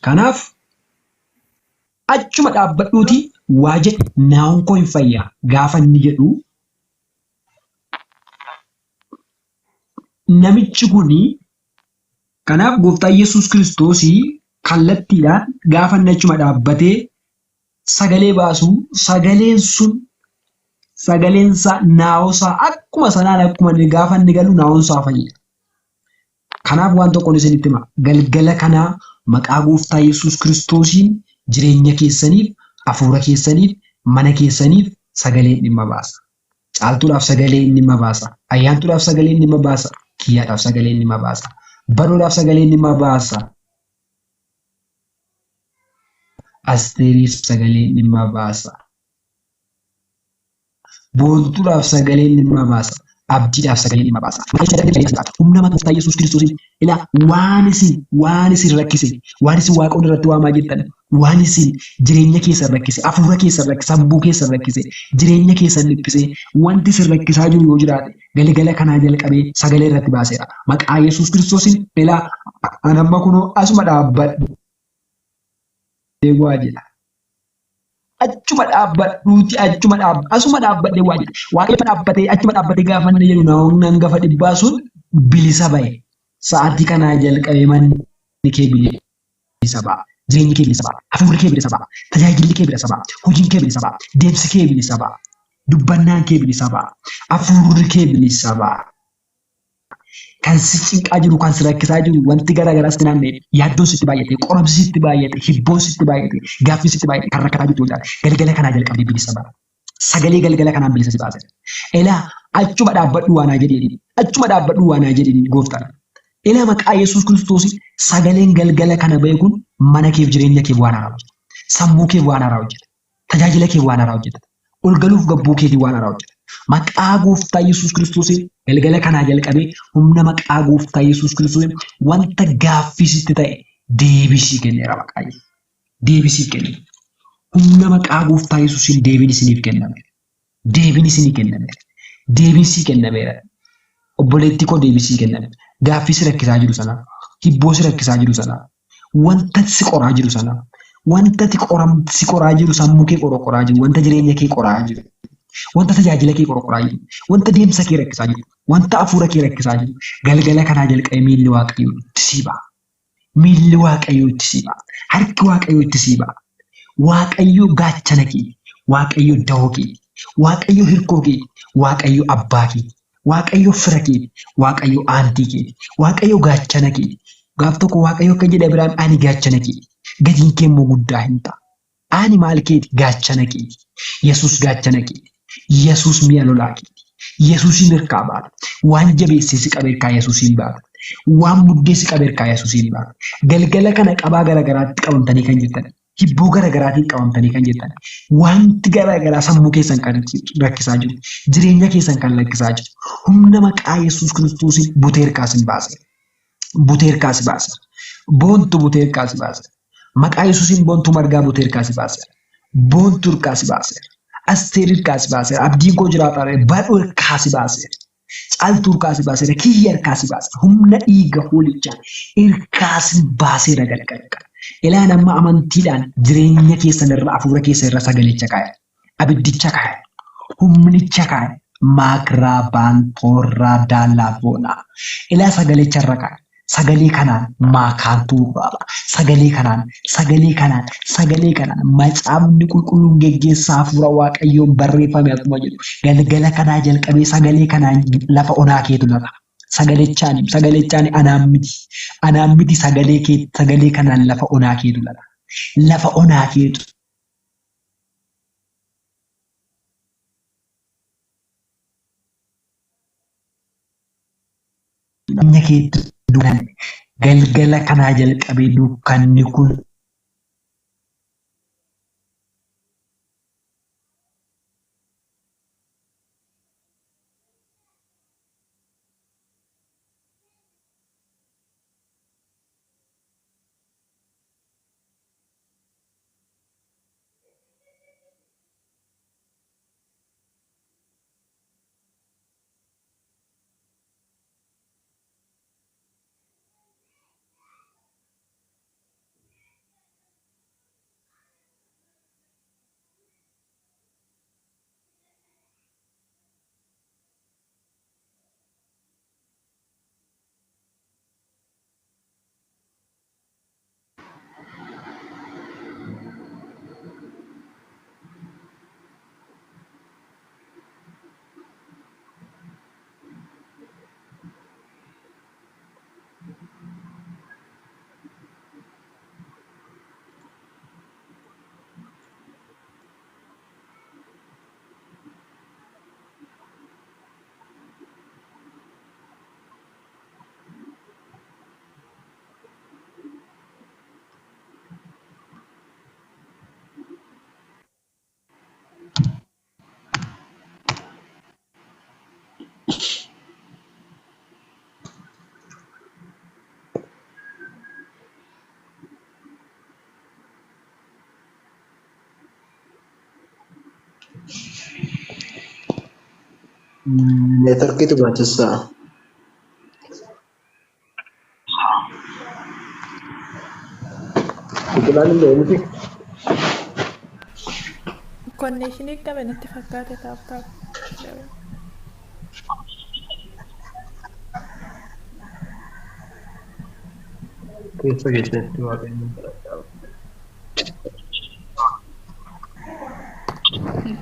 Kanaaf achuma dhaabbadhuuti waa jedhe naawwan koo hin fayyaa gaafa inni jedhu namichi kuni kanaaf gooftaa Yesuus Kiristoosii kallattiidhaan gaafa inni achuma dhaabbatee sagalee baasu sagaleen sun sagaleensaa naawwasaa akkuma sanaan akkuma inni gaafa inni galu naawwansaa fayyada. Kanaaf waan tokkoon isinitti hima galgala kanaa maqaa gooftaa Yesuus Kiristoosiin jireenya keessaniif, hafuura keessaniif, mana keessaniif sagaleen dhimma baasa. Caaltuudhaaf sagaleen dhimma baasa. Ayyaantuudhaaf sagaleen dhimma baasa. Kiyyaadhaaf sagaleen dhimma baasa. Baroodhaaf sagaleen dhimma baasa. Asteeriif sagaleen dhimma baasa. Boontuudhaaf sagaleen dhimma baasa. Abdiidhaaf sagaleen dhimma baasa. Humna maqaa gooftaa Yesuus Kiristoosiin ilaa waan isin rakkise, waan isin Waaqa irratti waamaa jettan, waan isin jireenya keessan rakkise, hafuura keessan rakkise, sammuu keessan rakkise, jireenya keessan dhiphise, wanti isin rakkisaa jiru yoo jiraate galgala kanaa jalqabee sagalee irratti baaseera. Maqaa Yesuus Kiristoosiin ilaa anamma kunoo asuma dhaabbadhu. Waa jedha. Achuma dhaabbadhuuti asuma dhaabbadhee waa jedha. Waaqayyo dhaabbatee achuma dhaabbatee gaafa inni jedhu naawwan hangafa dhibbaa sun bilisa ba'e. Sa'aatii kanaa jalqabee manni kee bilisa ba'a. Jireenyi kee bilisa ba'a. Hafuurri kee bilisa ba'a. Tajaajilli kee bilisa ba'a. Hojiin kee bilisa ba'a. Deemsi kee bilisa ba'a. Dubbannaan kee bilisa ba'a. Hafuurri kee bilisa ba'a. Kan si cinqaa jiru, kan si rakkisaa jiru, wanti garaagaraa sitti naanna'e, yaaddoon sitti baay'ate, qoromsi sitti baay'ate, hibboon sitti baay'ate, gaaffiin sitti baay'ate, kan rakkataa jirtu ilaalle galgala kanaa jalqabee bilisa ba'a. Sagalee galgala kanaan bilisa si baase. Ilaa achuma dhaabbadhu waanaa jedheen. Achuma dhaabbadhu waanaa jedheen gooftaan. Ilaa maqaa Yesuus Kiristoos sagaleen galgala kana ba'e kun mana keef jireenya keef waan haaraa hojjeta. Sammuu keef waan haaraa hojjeta. Tajaajila keef waan haaraa hojjeta. Ol galuuf gabbuu keetii waan haaraa hojjeta. Maqaa gooftaa Yesuus Kiristoos galgala kanaa jalqabee humna maqaa gooftaa Yesuus Kiristoos wanta gaaffii sitti ta'e deebisii kenneera maqaa deebisii kenne. Humna maqaa gooftaa Yesuusiin deebiin isiniif kenname. Deebiin isinii kenname. Deebisii kennameera. Obboleettii koo deebisii kenname. Gaaffii si rakkisaa jiru sana, hibboo si rakkisaa jiru sana, wanta si qoraa jiru sana, wanta si qoraa jiru sammuu kee qoraa jiru, wanta jireenya kee qoraa jiru. Wanta tajaajila kee qoraa jiru, wanta deemsa kee rakkisaa jiru, wanta hafuura kee rakkisaa jiru, galgala kanaa jalqabee miilli Waaqayyoo itti sii ba'a. Miilli Waaqayyoo itti sii ba'a. Harki Waaqayyoo itti sii ba'a. Waaqayyoo gaachana kee, Waaqayyoo da'oo kee, Waaqayyoo hirkoo kee, Waaqayyoo abbaa kee, Waaqayyoo fira kee, Waaqayyoo aantii kee, Waaqayyoo gaachana kee. Gaaf tokko Waaqayyoo akka jedhe Abiraam ani gaachana kee, gatiin kee immoo guddaa hin ta'a. Ani maal keeti gaachana kee, Yesuus gaachana kee. Yesuus mi'a lolaa keeti. Yesuusin hirkaa baata. Waan jabeessee si qabe hirkaa Yesuusin baata. Waan muddee si qabe hirkaa Yesuusin baata. Galgala kana qabaa garagaraatti qabamtanii kan jettan. Hibboo garagaraatiin qabamtanii kan jettan. Wanti garagaraa sammuu keessan kan rakkisaa jiru. Jireenya keessan kan rakkisaa jiru. Humna maqaa Yesuus Kiristoosiin butee hirkaa si baasa. Butee hirkaa si baasa. Boontu butee hirkaa si baasa. Maqaa Yesuusiin boontuu margaa butee hirkaa si baasa. Boontuu hirkaa si baasa. Asteer hirkaa si baase, abdiin koo jiraataa baduu hirkaa si baase, caaltuu hirkaa si baase, kiyya hirkaa si baase, humna dhiiga hoolichaan hirkaa si baaseera galgala. Ilaan amma amantiidhaan jireenya keessan irra hafuura keessan irra sagalicha kaa'e, abiddicha kaa'e, humnicha kaa'e, maakiraa baantoorraa daallaa boonaa. Ilaa sagalicha irra kaa'e. Sagalee kanaan maakaantuu qaba. Sagalee kanaan macaafni qulqulluun geggeessaa hafuura Waaqayyoon barreeffame akkuma jedhu galgala kanaa jalqabee sagalee kanaan lafa onaa keetu lata. Sagalechaan anaan miti sagalee kanaan lafa onaa keetu lata. Lafa onaa keetu. Galgala kanaa jalqabee dukkanni kun Neetworkiitu baachisa. Biqilaan illee miti. Konneeshinii qabe natti fakkaate taaptaap. Keessa keessatti waaqayyoon kadhadhaa.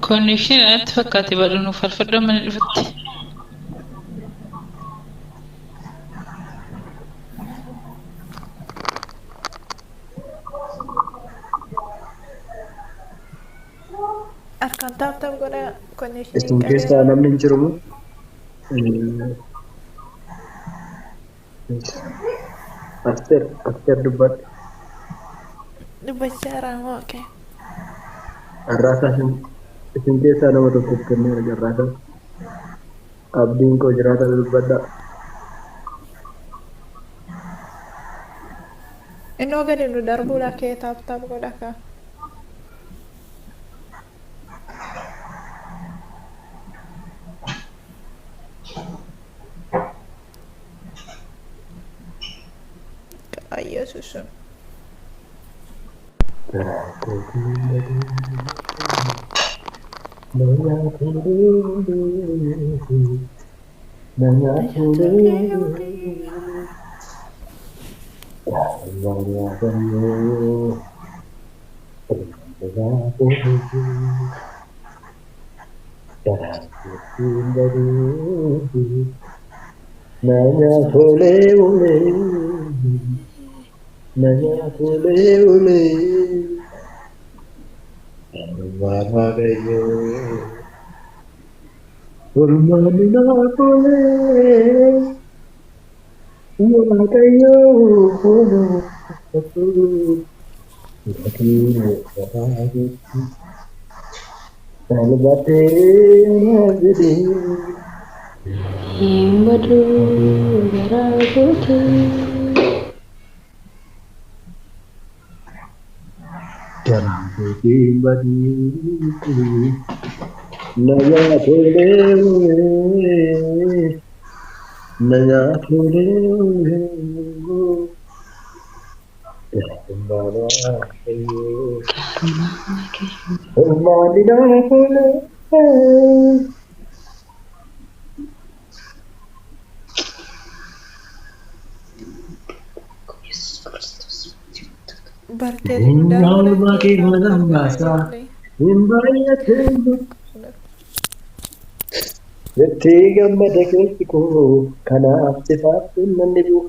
Connection natti fakkaate badhu nuuf alfadhaa mana dhufutti. Harkaan taaptaap godha konneeshinii Isin keessaa qabeera. namni hin jirumu. Asteer dubbadha. Dubbachaa jira moo oke. Har'aasaa isin keessaa nama tokkoof kennee agarraasaa. Abdiin koo jiraata dubbadha. Innoo gadi nu darbuudha kee taaptaap godha kaa. Yesuus. Nanya tole ule, nanya tole ule, mama kayo, urmani na tole, mama kayo, kono, kono, kono, salvate nazdi. Himbadu garagote. Garagote badi, naya tole ule, naya tole ule, mama kayo, urmani na tole. Barteetu nu darbuudha kee taaptaap godha. Jettee gammada keessi koo kanaaf sifaatti manni bu'u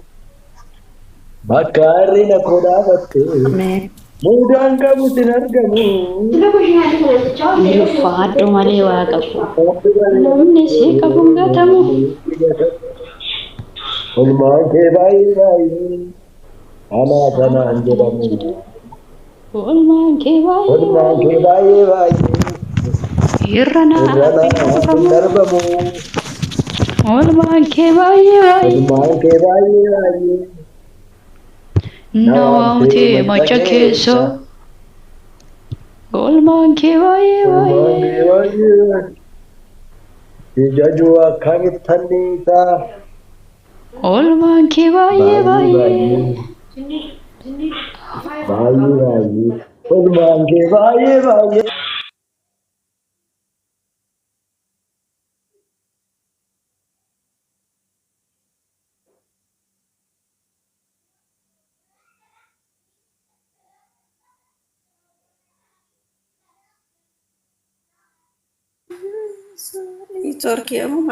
bakka harrina koo dhaabatte muudaan qabu sin argamu. Ulfaadhu malee waa qabu. Namni si qabuun gatamu. Olmaan kee baay'ee baay'ee anaa kanaan jedhamu. Olmaan kee Olmaan kee baay'ee baay'ee irra irra naaf naaf hin darbamu. Olmaan kee baay'ee Olmaan kee baay'ee baay'ee nawaamtee macha keessa. Olmaan kee baay'ee olmaan kee baay'ee baay'ee jajuu akkamitti anniisaa. Olmaan kee baay'ee baay'ee. Baay'ee olmaan kee baay'ee baay'ee. Neetworkii ammoo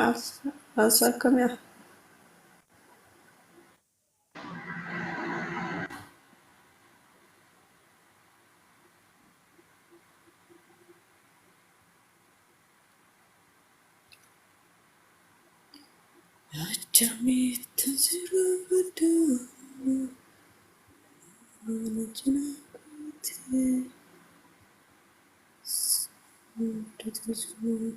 haasaa akkamii? Achamitti sirbaadhu mana cina kootee soodota jiru.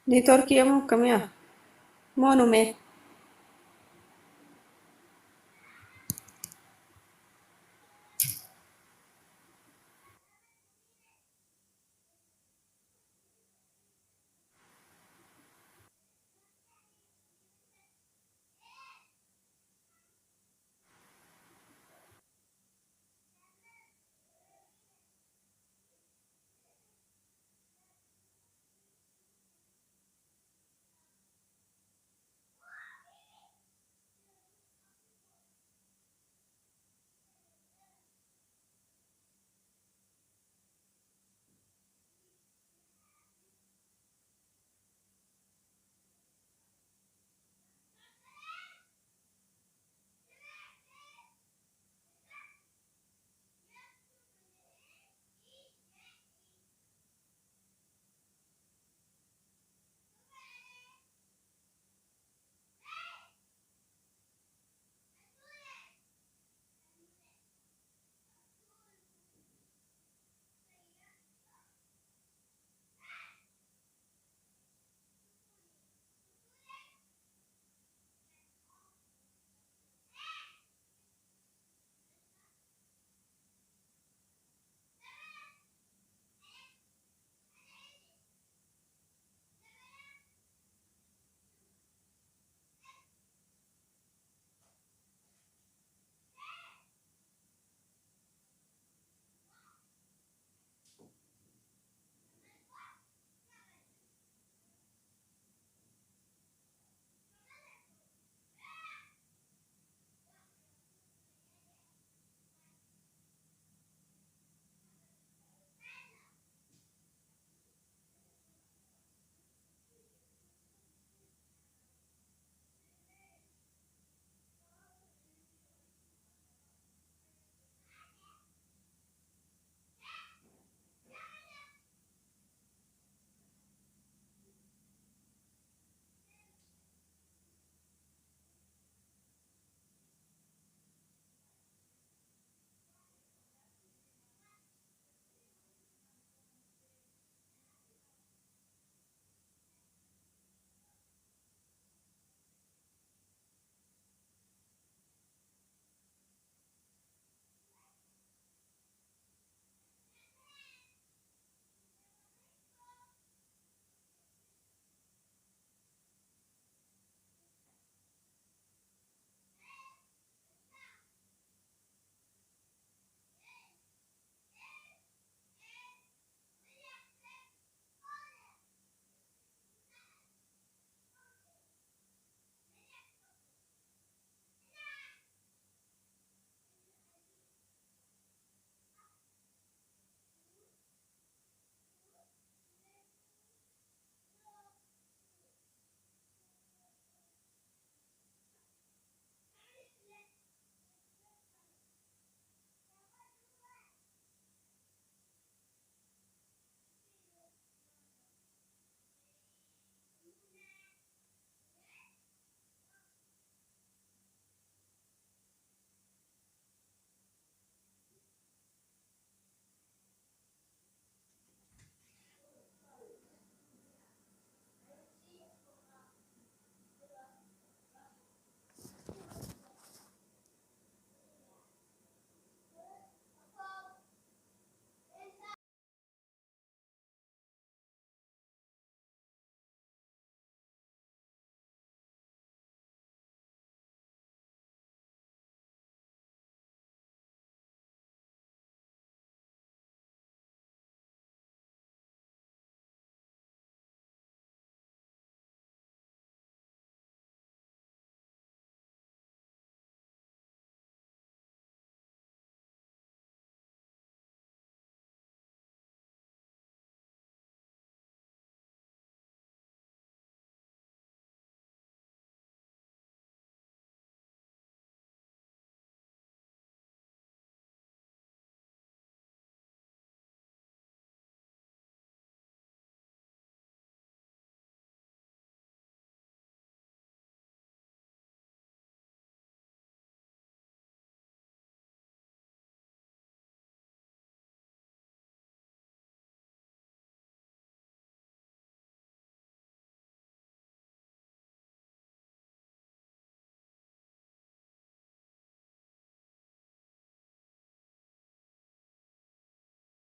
Neetworkii ammoo akkamii? Moonume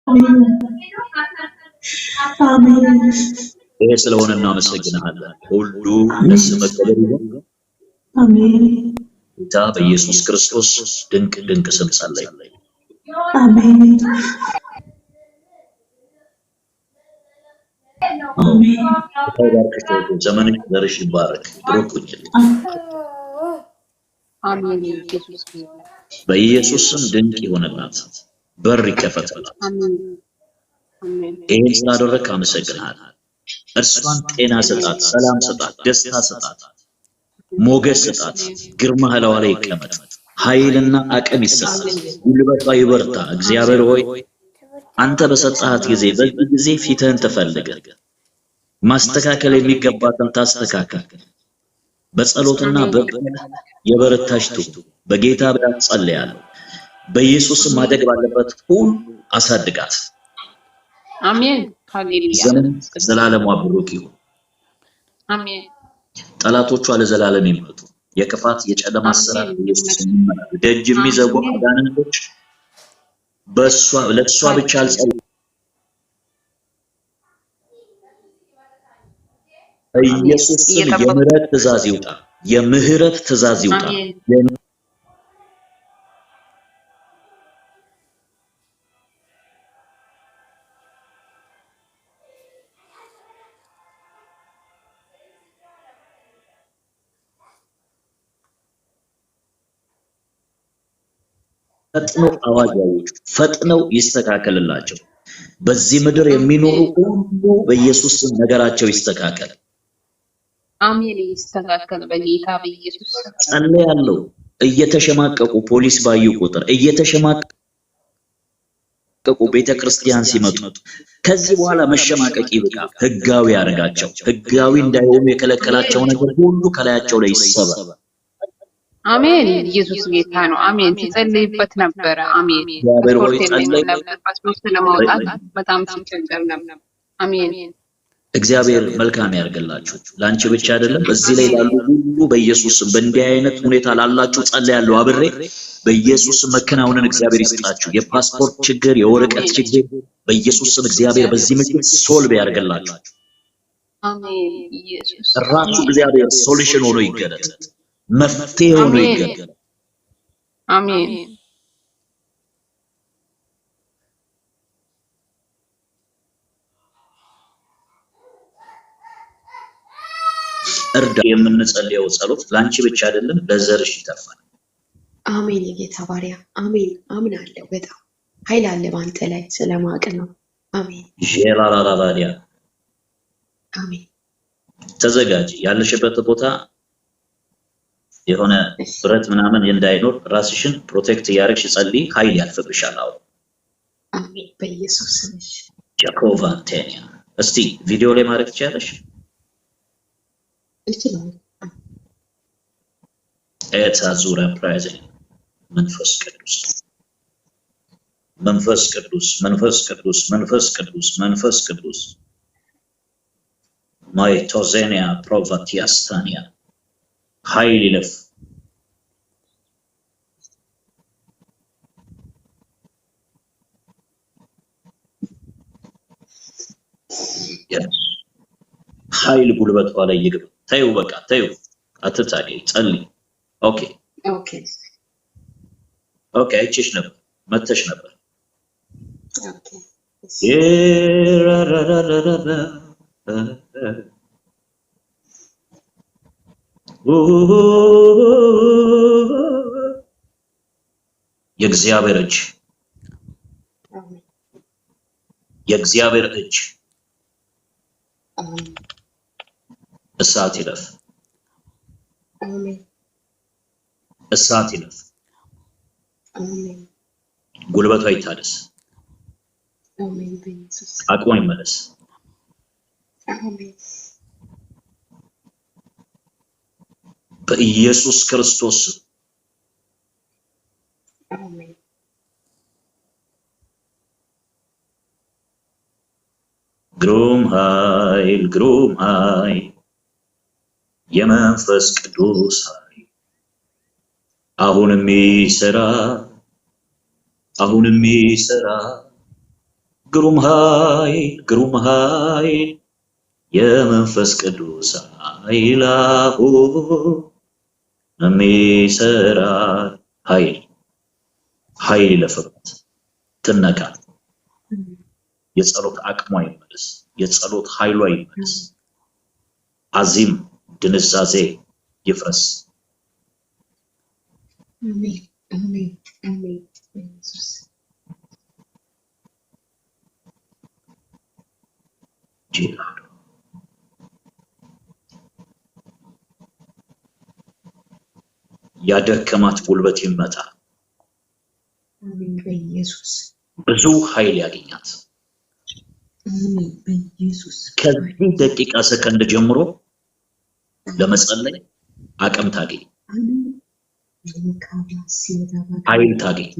አሜን ይሄ ስለሆነ እናመሰግናለን። ሁሉ ለስም ክብር ይሁን። አሜን ጌታ በኢየሱስ ክርስቶስ ድንቅ ድንቅ ስም ጸለይ። አሜን አሜን ተባረክ። ዘመንሽ ዘርሽ ይባረክ። ብሩክ ሁኚ። አሜን። ኢየሱስ በኢየሱስ ስም ድንቅ ይሆንላት፣ በር ይከፈትላት። አሜን አሜን ይህን ስላደረግክ አመሰግናለሁ። እርሷን ጤና ስጣት፣ ሰላም ስጣት፣ ደስታ ስጣት፣ ሞገስ ስጣት። ግርማ ላዋ ላይ ይቀመጥ፣ ኃይልና አቅም ይሰጣት፣ ጉልበቷ ይበርታ። እግዚአብሔር ሆይ አንተ በሰጣት ጊዜ በዚህ ጊዜ ፊትህን ትፈልግ፣ ማስተካከል የሚገባትን ታስተካከል። በጸሎትና በእምነት የበረታች ትሁን። በጌታ ብላት ጸልያለሁ። በኢየሱስ ማደግ ባለበት ሁሉ አሳድጋት። አሜን ሃሌሉያ ዘመን ዘላለሙ ብሩክ ይሁን። አሜን ጠላቶቿ ለዘላለም ይመቱ። የክፋት የጨለማ አሰራር ኢየሱስ ይመታ። ደጅ የሚዘጉ አጋንንቶች ለእሷ ብቻ አልጸልይም። ኢየሱስ የምህረት ትእዛዝ ይውጣ፣ የምህረት ትእዛዝ ይውጣ። ፈጥነው አዋጅ ያውጁ፣ ፈጥነው ይስተካከልላቸው። በዚህ ምድር የሚኖሩ ሁሉ በኢየሱስ ስም ነገራቸው ይስተካከል። አሜን ይስተካከል በጌታ በኢየሱስ ስም ጸልያለሁ። እየተሸማቀቁ ፖሊስ ባዩ ቁጥር እየተሸማቀቁ ቤተክርስቲያን ሲመጡ ከዚህ በኋላ መሸማቀቅ ይብቃ። ህጋዊ ያደርጋቸው። ህጋዊ እንዳይሆኑ የከለከላቸው ነገር ሁሉ ከላያቸው ላይ ይሰበር። አሜን ኢየሱስ ጌታ ነው። አሜን ሲጸልይበት ነበረ። አሜን እግዚአብሔር ሆይ ጸልይ። ፓስፖርት ለማውጣት በጣም ሲቸገር ነበር። አሜን እግዚአብሔር መልካም ያርግላችሁ። ላንቺ ብቻ አይደለም፣ በዚህ ላይ ላሉ ሁሉ በኢየሱስ ስም በእንዲህ አይነት ሁኔታ ላላችሁ ጸልያለሁ። አብሬ በኢየሱስ ስም መከናወንን እግዚአብሔር ይስጣችሁ። የፓስፖርት ችግር፣ የወረቀት ችግር በኢየሱስ ስም እግዚአብሔር በዚህ ምክንያት ሶልቭ ያርግላችሁ። አሜን ኢየሱስ ራሱ እግዚአብሔር ሶሉሽን ሆኖ ይገለጥ፣ መፍትሄ ሆኖ ይገለጥ። አሜን እርዳ። የምንጸልየው ጸሎት ላንቺ ብቻ አይደለም፣ ለዘርሽ ይተርፋል። አሜን የጌታ ባሪያ አሜን። አምናለሁ። በጣም ኃይል አለ ባንተ ላይ ስለማቅ ነው። አሜን ጄላላላዲያ አሜን። ተዘጋጂ። ያለሽበት ቦታ የሆነ ብረት ምናምን እንዳይኖር ራስሽን ፕሮቴክት ያርግሽ። ጸልይ። ኃይል ያልፍብሻል። አዎ አሜን በኢየሱስ ስም። ጃኮቫ አንቴኒያ እስቲ ቪዲዮ ላይ ማድረግ ትችያለሽ? እችላለሁ። ኤታ ዙራ ፕራይዚንግ መንፈስ ቅዱስ መንፈስ ቅዱስ መንፈስ ቅዱስ መንፈስ ቅዱስ መንፈስ ቅዱስ ማይቶዜኒያ ፕሮቫቲያስታኒያ ኃይል ይለፍ። ኃይል ጉልበቷ ላይ ይግባ። ተይው በቃ ተይው፣ አትታገይ፣ ጸልይ። ኦኬ ኦኬ ኦኬ። አይቼሽ ነበር፣ መተሽ ነበር። ኦኬ የእግዚአብሔር እጅ አሜን የእግዚአብሔር እጅ አሜን እሳት ይለፍ፣ አሜን እሳት ይለፍ። አሜን ጉልበቷ ይታደስ፣ አሜን በኢየሱስ አቅሟ ይመለስ። አሜን በኢየሱስ ክርስቶስ አሜን ግሩም ኃይል የመንፈስ ቅዱስ ኃይል አሁንም ይሰራ ግሩም ኃይል የመንፈስ ቅዱስ ኃይል አሁን የሚሰራ ኃይል ይለፍበት ትነካ የጸሎት አቅሟ ይመለስ የጸሎት ኃይሏ ይመለስ አዚም ድንዛዜ ይፍረስ አሜን አሜን አሜን ኢየሱስ ጂላዶ ያደከማት ጉልበት ይመታ አሜን በኢየሱስ ብዙ ኃይል ያገኛት አሜን በኢየሱስ ከዚህ ደቂቃ ሰከንድ ጀምሮ ለመጸለይ አቅም ታገኝ ኃይል ታገኝ